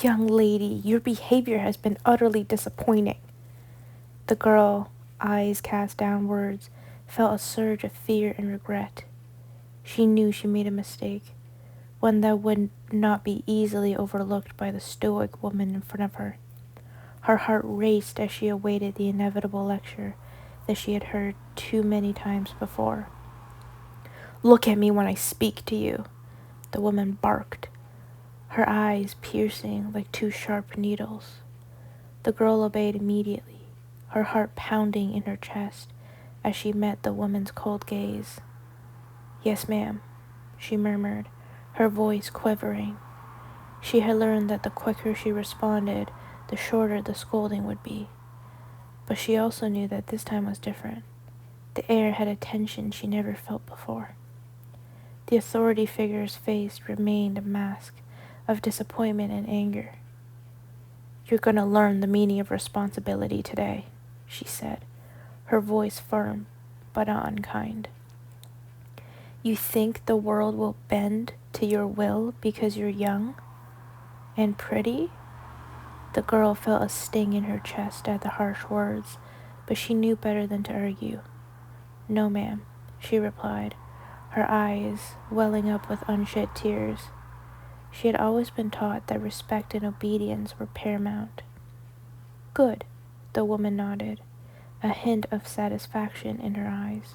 Young lady, your behavior has been utterly disappointing. The girl, eyes cast downwards, felt a surge of fear and regret. She knew she made a mistake, one that would not be easily overlooked by the stoic woman in front of her. Her heart raced as she awaited the inevitable lecture that she had heard too many times before. Look at me when I speak to you, the woman barked, her eyes piercing like two sharp needles. The girl obeyed immediately, her heart pounding in her chest as she met the woman's cold gaze. Yes, ma'am, she murmured, her voice quivering. She had learned that the quicker she responded, the shorter the scolding would be. But she also knew that this time was different. The air had a tension she never felt before. The authority figure's face remained a mask of disappointment and anger. You're going to learn the meaning of responsibility today, she said, her voice firm but not unkind. You think the world will bend to your will because you're young and pretty? The girl felt a sting in her chest at the harsh words, but she knew better than to argue. No, ma'am, she replied, her eyes welling up with unshed tears. She had always been taught that respect and obedience were paramount. Good, the woman nodded, a hint of satisfaction in her eyes.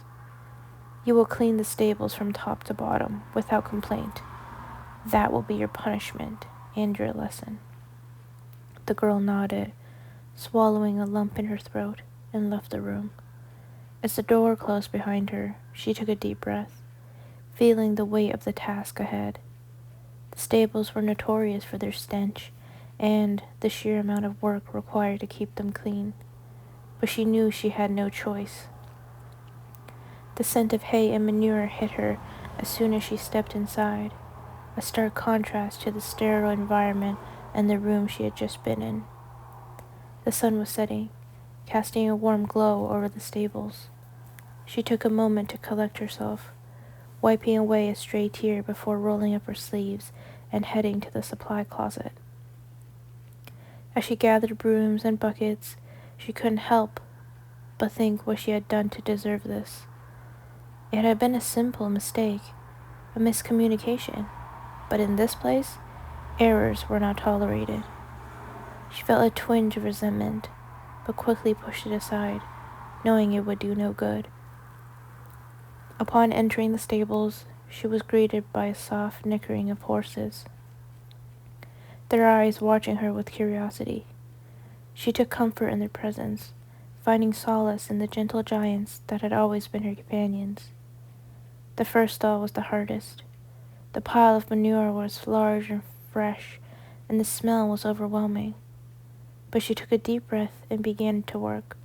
You will clean the stables from top to bottom without complaint. That will be your punishment and your lesson. The girl nodded, swallowing a lump in her throat, and left the room. As the door closed behind her, she took a deep breath, feeling the weight of the task ahead. The stables were notorious for their stench and the sheer amount of work required to keep them clean, but she knew she had no choice. The scent of hay and manure hit her as soon as she stepped inside, a stark contrast to the sterile environment and the room she had just been in. The sun was setting, casting a warm glow over the stables. She took a moment to collect herself, wiping away a stray tear before rolling up her sleeves and heading to the supply closet. As she gathered brooms and buckets, she couldn't help but think what she had done to deserve this. It had been a simple mistake, a miscommunication, but in this place, errors were not tolerated. She felt a twinge of resentment, but quickly pushed it aside, knowing it would do no good. Upon entering the stables, she was greeted by a soft nickering of horses, their eyes watching her with curiosity. She took comfort in their presence, finding solace in the gentle giants that had always been her companions. The first stall was the hardest. The pile of manure was large and fresh, and the smell was overwhelming. But she took a deep breath and began to work,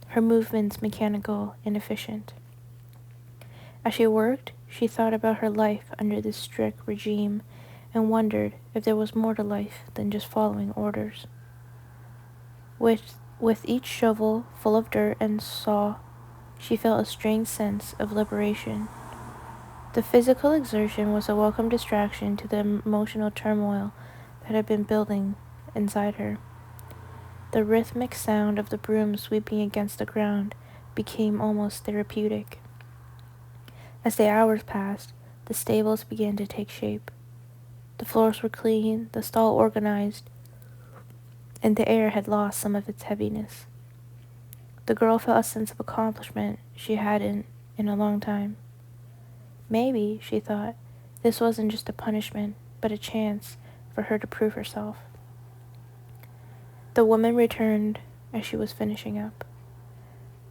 her movements mechanical and efficient. As she worked, she thought about her life under this strict regime and wondered if there was more to life than just following orders. With each shovel full of dirt and saw, she felt a strange sense of liberation. The physical exertion was a welcome distraction to the emotional turmoil that had been building inside her. The rhythmic sound of the broom sweeping against the ground became almost therapeutic. As the hours passed, the stables began to take shape. The floors were clean, the stall organized, and the air had lost some of its heaviness. The girl felt a sense of accomplishment she hadn't in a long time. Maybe, she thought, this wasn't just a punishment, but a chance for her to prove herself. The woman returned as she was finishing up.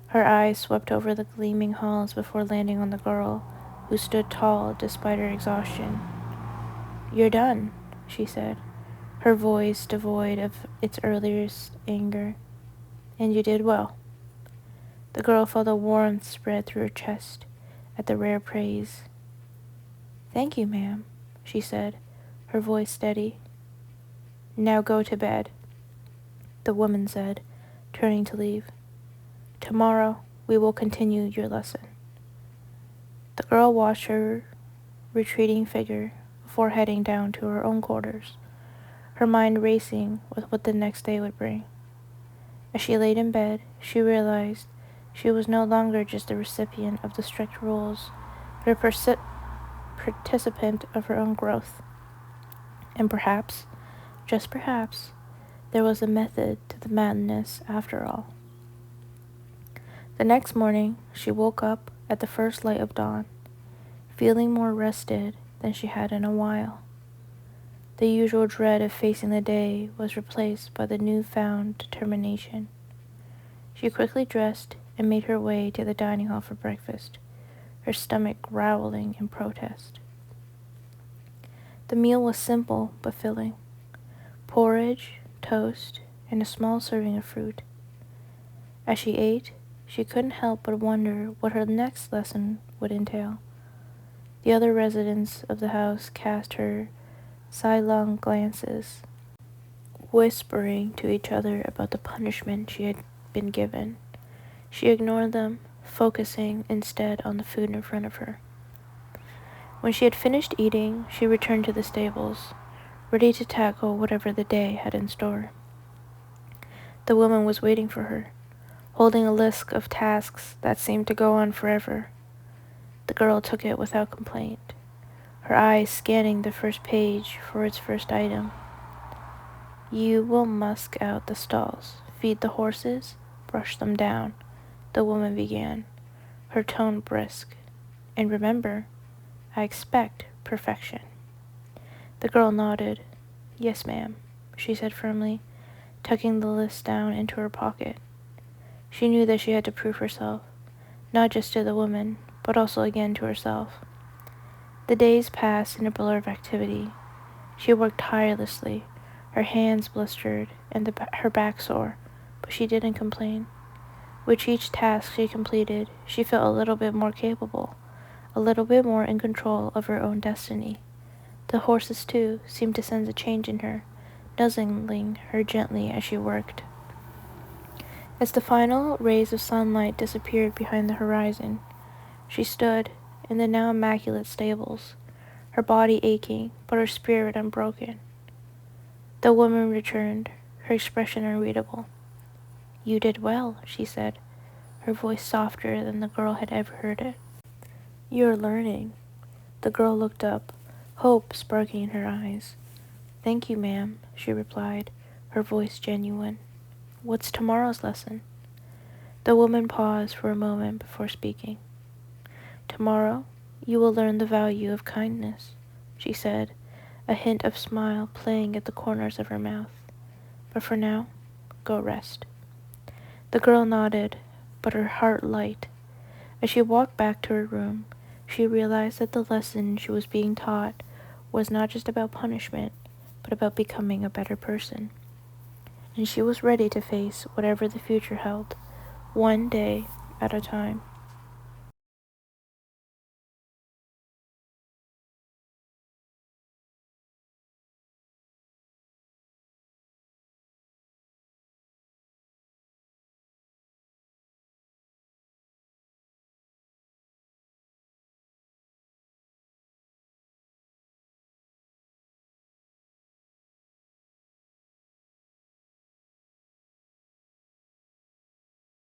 Her eyes swept over the gleaming halls before landing on the girl, who stood tall despite her exhaustion. You're done, she said, her voice devoid of its earliest anger. And you did well. The girl felt a warmth spread through her chest at the rare praise. Thank you, ma'am, she said, her voice steady. Now go to bed, the woman said, turning to leave. Tomorrow we will continue your lesson. The girl watched her retreating figure before heading down to her own quarters, her mind racing with what the next day would bring. As she laid in bed, she realized she was no longer just a recipient of the strict rules, but a participant of her own growth. And perhaps, just perhaps, there was a method to the madness after all. The next morning, she woke up at the first light of dawn, feeling more rested than she had in a while. The usual dread of facing the day was replaced by the newfound determination. She quickly dressed and made her way to the dining hall for breakfast, her stomach growling in protest. The meal was simple but filling: porridge, toast, and a small serving of fruit. As she ate, she couldn't help but wonder what her next lesson would entail. The other residents of the house cast her sidelong glances, whispering to each other about the punishment she had been given. She ignored them, focusing instead on the food in front of her. When she had finished eating, she returned to the stables, ready to tackle whatever the day had in store. The woman was waiting for her, holding a list of tasks that seemed to go on forever. The girl took it without complaint, her eyes scanning the first page for its first item. You will musk out the stalls, feed the horses, brush them down, the woman began, her tone brisk. And remember, I expect perfection. The girl nodded. Yes, ma'am, she said firmly, tucking the list down into her pocket. She knew that she had to prove herself, not just to the woman, but also again to herself. The days passed in a blur of activity. She worked tirelessly, her hands blistered and her back sore, but she didn't complain. With each task she completed, she felt a little bit more capable, a little bit more in control of her own destiny. The horses, too, seemed to sense a change in her, nuzzling her gently as she worked. As the final rays of sunlight disappeared behind the horizon, she stood in the now immaculate stables, her body aching, but her spirit unbroken. The woman returned, her expression unreadable. You did well, she said, her voice softer than the girl had ever heard it. You're learning. The girl looked up, hope sparking in her eyes. Thank you, ma'am, she replied, her voice genuine. What's tomorrow's lesson? The woman paused for a moment before speaking. Tomorrow, you will learn the value of kindness, she said, a hint of smile playing at the corners of her mouth. But for now, go rest. The girl nodded, but her heart light. As she walked back to her room, she realized that the lesson she was being taught was not just about punishment, but about becoming a better person. And she was ready to face whatever the future held, one day at a time.